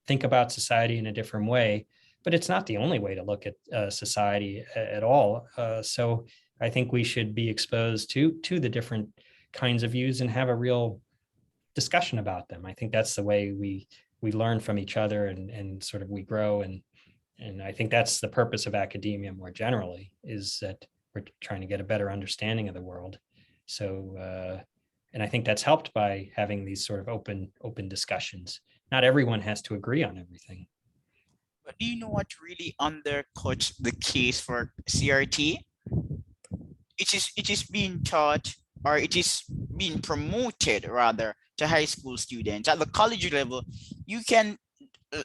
think about society in a different way. But it's not the only way to look at society at all. So I think we should be exposed to the different kinds of views and have a real discussion about them. I think that's the way we learn from each other, and sort of we grow, and I think that's the purpose of academia more generally, is that we're trying to get a better understanding of the world. So And I think that's helped by having these sort of open discussions. Not everyone has to agree on everything. But do you know what really undercuts the case for CRT? It is being taught, or it is being promoted rather, to high school students. At the college level, you can uh,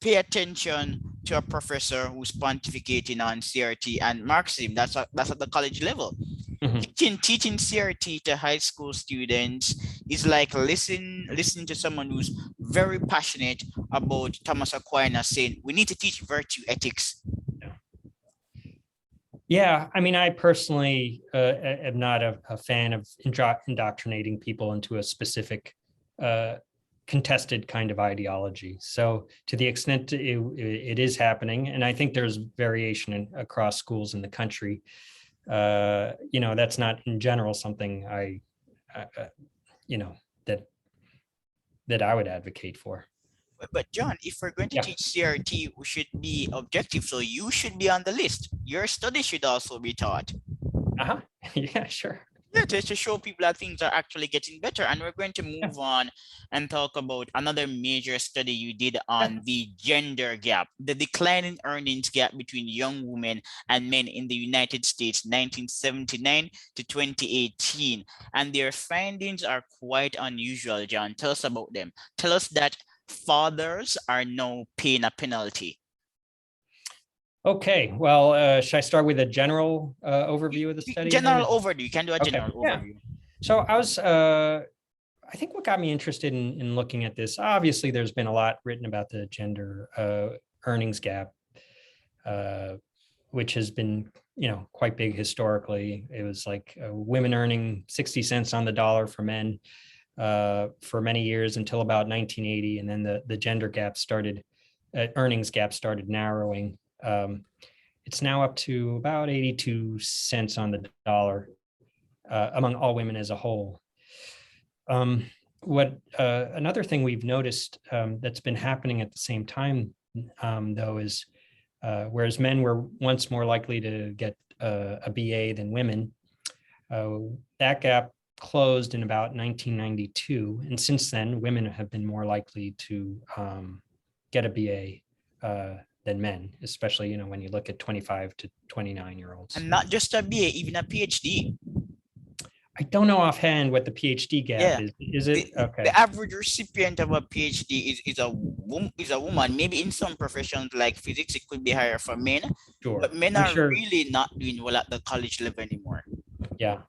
pay attention to a professor who's pontificating on CRT and Marxism. That's at the college level. Mhm. Teaching CRT to high school students is like listening to someone who's very passionate about Thomas Aquinas saying we need to teach virtue ethics. Yeah, I mean, I personally am not a fan of indoctrinating people into a specific contested kind of ideology. So to the extent it is happening, and I think there's variation across schools in the country, that's not in general something uh, you know, that I would advocate for. But John, if we're going to Yeah. teach CRT, we should be objective. So you should be on the list. Your study should also be taught. Uh-huh. Yeah, sure. Yeah, to show people that things are actually getting better. And we're going to Yeah. move on and talk about another major study you did Yeah. on the gender gap, the declining earnings gap between young women and men in the United States, 1979 to 2018. And their findings are quite unusual, John. Tell us about them. Tell us that fathers are now paying a penalty. Okay, well, should I start with a general overview of the study then? General overview. You can do a Okay, general yeah. overview. So I think what got me interested in looking at this, obviously there's been a lot written about the gender earnings gap, which has been, quite big historically. It was like women earning 60 cents on the dollar for men for many years until about 1980. And then the gender gap earnings gap started narrowing. It's now up to about 82 cents on the dollar among all women as a whole. Another thing we've noticed that's been happening at the same time, though, is whereas men were once more likely to get a BA than women, that gap closed in about 1992, and since then, women have been more likely to get a BA than men, especially when you look at 25 to 29-year-olds. And not just a BA, even a PhD. I don't know offhand what the PhD gap Yeah. is. Is it okay? The average recipient of a PhD is a woman. Maybe in some professions like physics, it could be higher for men, Sure. but men I'm are sure. really not doing well at the college level anymore. Yeah.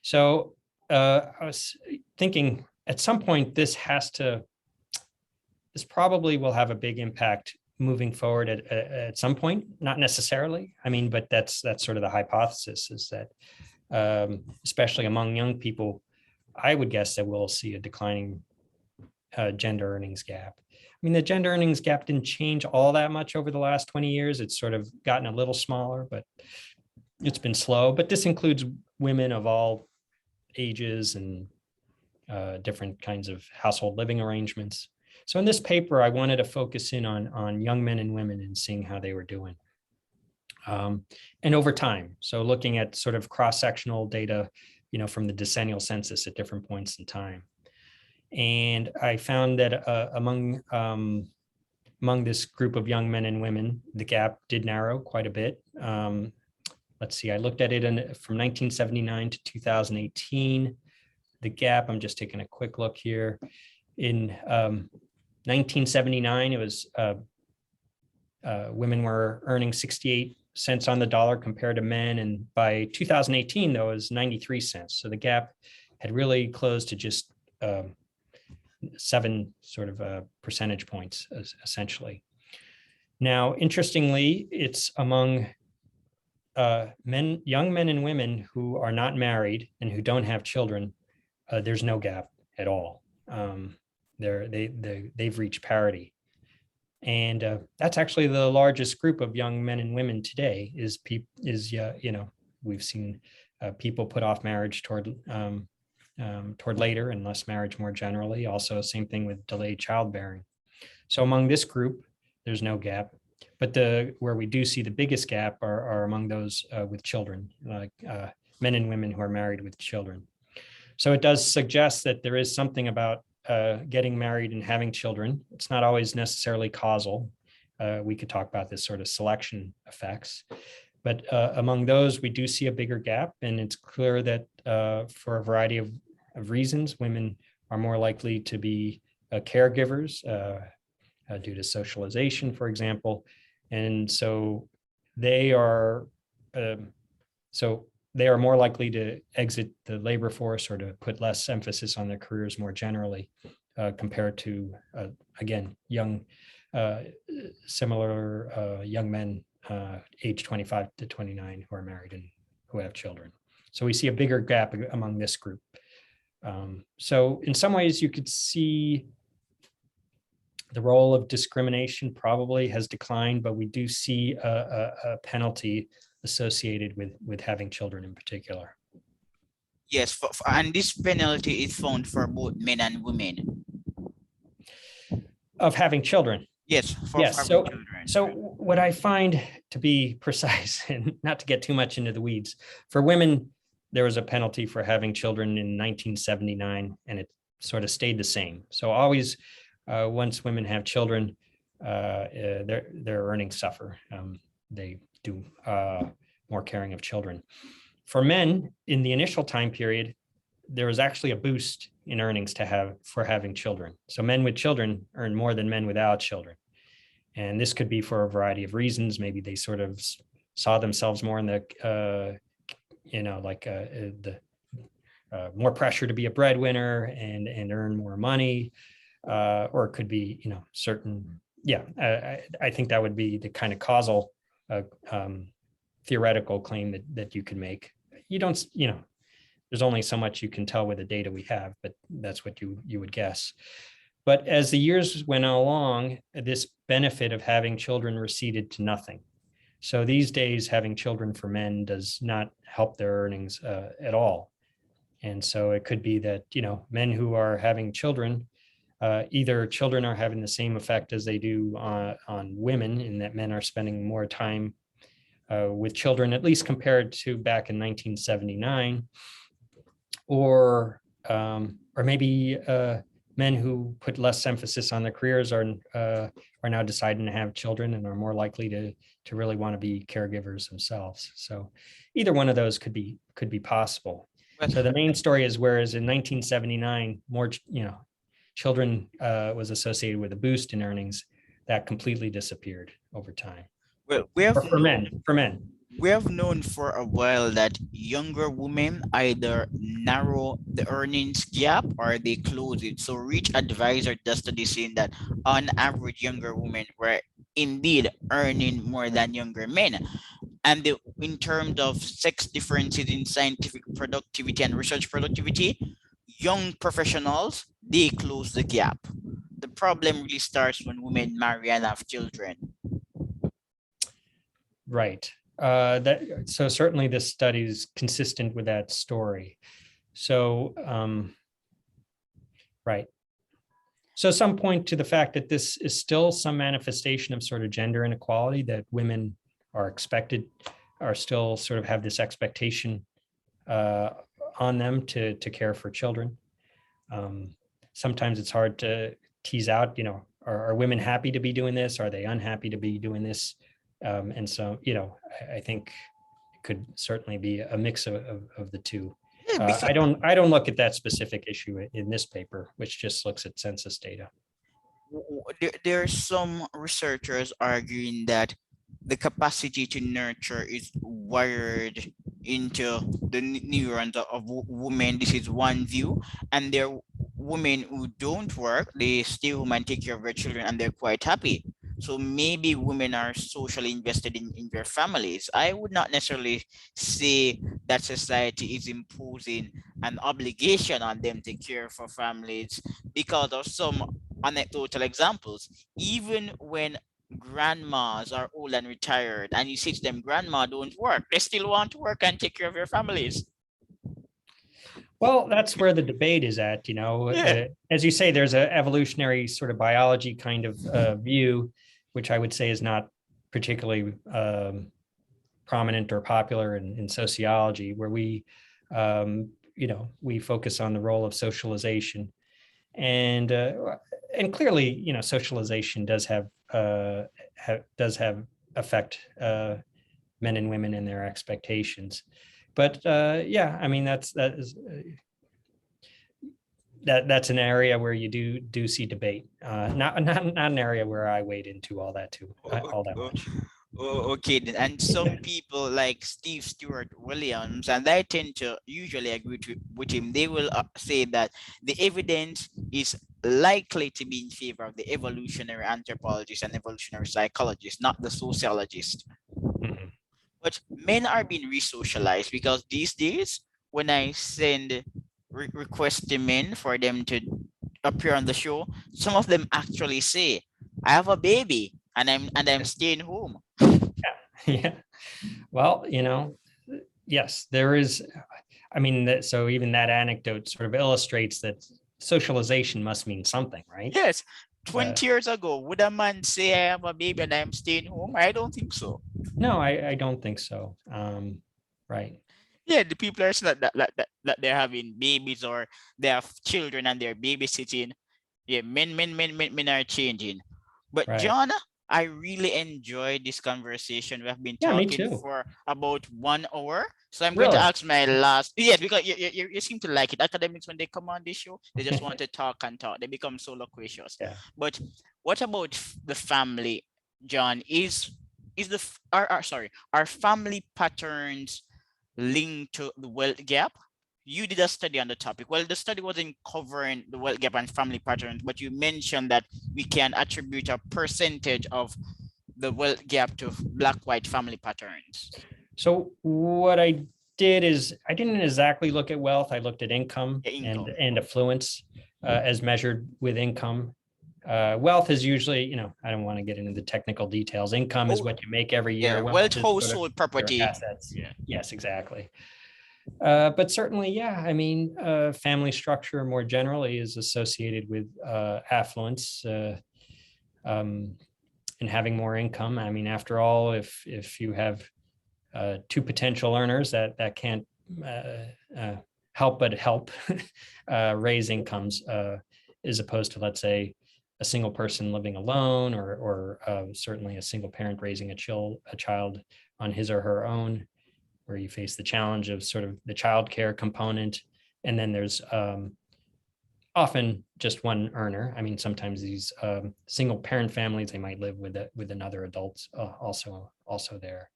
So I was thinking at some point this probably will have a big impact moving forward at some point. Not necessarily. I mean, but that's sort of the hypothesis, is that especially among young people, I would guess that we'll see a declining gender earnings gap. I mean, the gender earnings gap didn't change all that much over the last 20 years. It's sort of gotten a little smaller, but it's been slow. But this includes women of all ages and different kinds of household living arrangements. So in this paper, I wanted to focus in on young men and women and seeing how they were doing. And over time, so looking at sort of cross-sectional data, from the decennial census at different points in time. And I found that among this group of young men and women, the gap did narrow quite a bit. Let's see, I looked at it from 1979 to 2018. The gap, I'm just taking a quick look here. In 1979, it was women were earning 68 cents on the dollar compared to men. And by 2018, though, it was 93 cents. So the gap had really closed to just 7 sort of percentage points, essentially. Now, interestingly, it's among young men and women who are not married and who don't have children. There's no gap at all. They've reached parity. And that's actually the largest group of young men and women today. We've seen people put off marriage toward later, and less marriage more generally. Also, same thing with delayed childbearing. So among this group, there's no gap. But where we do see the biggest gap are among those with children, like men and women who are married with children. So it does suggest that there is something about getting married and having children. It's not always necessarily causal. We could talk about this sort of selection effects. But among those, we do see a bigger gap. And it's clear that for a variety of reasons, women are more likely to be caregivers due to socialization, for example. And so they are they are more likely to exit the labor force or to put less emphasis on their careers more generally, compared to, again, similar young men age 25 to 29 who are married and who have children. So we see a bigger gap among this group. So in some ways you could see the role of discrimination probably has declined, but we do see a penalty associated with having children in particular. Yes, and this penalty is found for both men and women. Of having children. Yes, for yes. having children. So what I find, to be precise and not to get too much into the weeds, for women, there was a penalty for having children in 1979, and it sort of stayed the same. So always, once women have children, their earnings suffer. They do more caring of children. For men, in the initial time period, there was actually a boost in earnings for having children. So men with children earn more than men without children. And this could be for a variety of reasons. Maybe they sort of saw themselves more in the, more pressure to be a breadwinner and earn more money. Or it could be, certain, I think that would be the kind of causal theoretical claim that you could make. You don't, there's only so much you can tell with the data we have, but that's what you would guess. But as the years went along, this benefit of having children receded to nothing. So these days, having children for men does not help their earnings at all. And so it could be that, men who are having children, either children are having the same effect as they do on women, in that men are spending more time with children, at least compared to back in 1979, or maybe men who put less emphasis on their careers are now deciding to have children and are more likely to really want to be caregivers themselves. So either one of those could be possible. So the main story is, whereas in 1979, more children was associated with a boost in earnings, that completely disappeared over time. Well, for men. We have known for a while that younger women either narrow the earnings gap or they close it. So Rich Advisor does study saying that on average, younger women were indeed earning more than younger men. And in terms of sex differences in scientific productivity and research productivity, young professionals, they close the gap. The problem really starts when women marry and have children. Right. So certainly this study is consistent with that story. So, right. So some point to the fact that this is still some manifestation of sort of gender inequality, that women are still sort of have this expectation on them to care for children. Sometimes it's hard to tease out, are women happy to be doing this? Are they unhappy to be doing this? And so, I think it could certainly be a mix of the two. I don't look at that specific issue in this paper, which just looks at census data. There are some researchers arguing that the capacity to nurture is wired into the neurons of women. This is one view, and there are women who don't work, they stay home and take care of their children, and they're quite happy. So maybe women are socially invested in their families. I would not necessarily say that society is imposing an obligation on them to care for families, because of some anecdotal examples. Even when grandmas are old and retired and you say to them, grandma, don't work, they still want to work and take care of their families. Well, that's where the debate is at, as you say, there's an evolutionary sort of biology kind of view, which I would say is not particularly prominent or popular in sociology, where we we focus on the role of socialization, and clearly, socialization does have affect men and women and their expectations. But yeah, I mean, that's an area where you do see debate. Not an area where I wade into all that all that much. Oh, okay, then. And some people like Steve Stewart Williams, and I tend to usually agree with him. They will say that the evidence is likely to be in favor of the evolutionary anthropologist and evolutionary psychologist, not the sociologist. Mhm. But men are being re-socialized because these days, when I send requests to men for them to appear on the show, some of them actually say, "I have a baby and I'm staying home." Yeah. Well, yes, there is. I mean, so even that anecdote sort of illustrates that socialization must mean something, right? Yes, Uh, 20 years ago, would a man say I have a baby and I'm staying home? I don't think so. no, I don't think so. Right. Yeah, the people are saying that they're having babies or they have children and they're babysitting. Yeah, men are changing. But Right. John, I really enjoyed this conversation. We have been Yeah, me talking too. for about 1 hour. So I'm going to Really? ask my last. Yes, because you seem to like it. Academics, when they come on this show, they just want to talk and talk. They become so loquacious. Yeah. But what about the family, John? Is the are family patterns linked to the wealth gap? You did a study on the topic. Well, the study wasn't covering the wealth gap and family patterns, but you mentioned that we can attribute a percentage of the wealth gap to black-white family patterns. So what I did is I didn't exactly look at wealth. I looked at income The income. and affluence as measured with income. Wealth is usually, I don't want to get into the technical details. Income is Oh, what you make every yeah, year. wealth, Wealth is sort of household your property. assets. Yeah. Yes, exactly. But certainly, yeah, I mean, family structure more generally is associated with affluence um, and having more income. I mean, after all, if you have two potential earners that can't help but help raise incomes, as opposed to, let's say, a single person living alone, or certainly a single parent raising a child on his or her own, where you face the challenge of sort of the childcare component. And then there's often just one earner. I mean, sometimes these single parent families, they might live with another adult also there.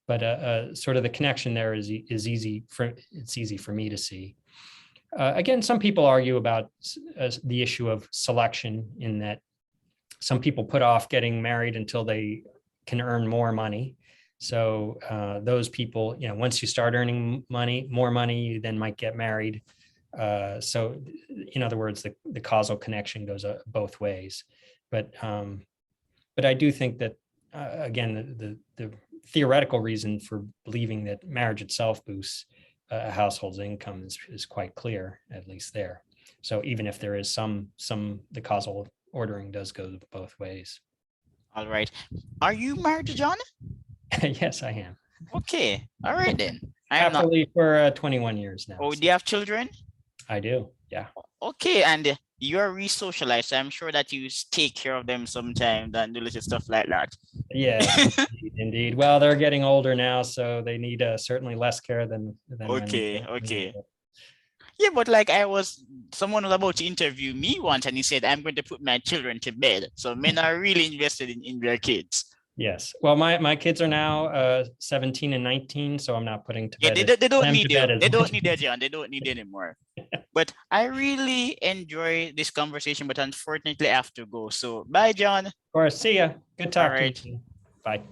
But sort of the connection there is easy for me to see. Again, some people argue about the issue of selection, in that some people put off getting married until they can earn more money. So those people, once you start earning more money, you then might get married. So in other words, the causal connection goes both ways. But I do think that, again, the theoretical reason for believing that marriage itself boosts a household's income is quite clear, at least there. So even if there is the causal ordering does go both ways. All right. Are you married to John? Yes, I am. Okay. All right then. I'm not. Happily for 21 years now. Oh, So do you have children? I do. Yeah. Okay, and you're re-socialized. So I'm sure that you take care of them sometimes and do little stuff like that. Yes, indeed. Well, they're getting older now, so they need certainly less care than when. Okay, okay. Yeah, but like someone was about to interview me once and he said, I'm going to put my children to bed. So men are really invested in their kids. Yes. Well, my kids are now 17 and 19, so I'm not putting Yeah, them they don't need to bed you. as They don't much. need that, John. They don't need anymore. But I really enjoy this conversation, but unfortunately I have to go. So bye, John. Of course. See ya. Good All talking right. to you. Bye.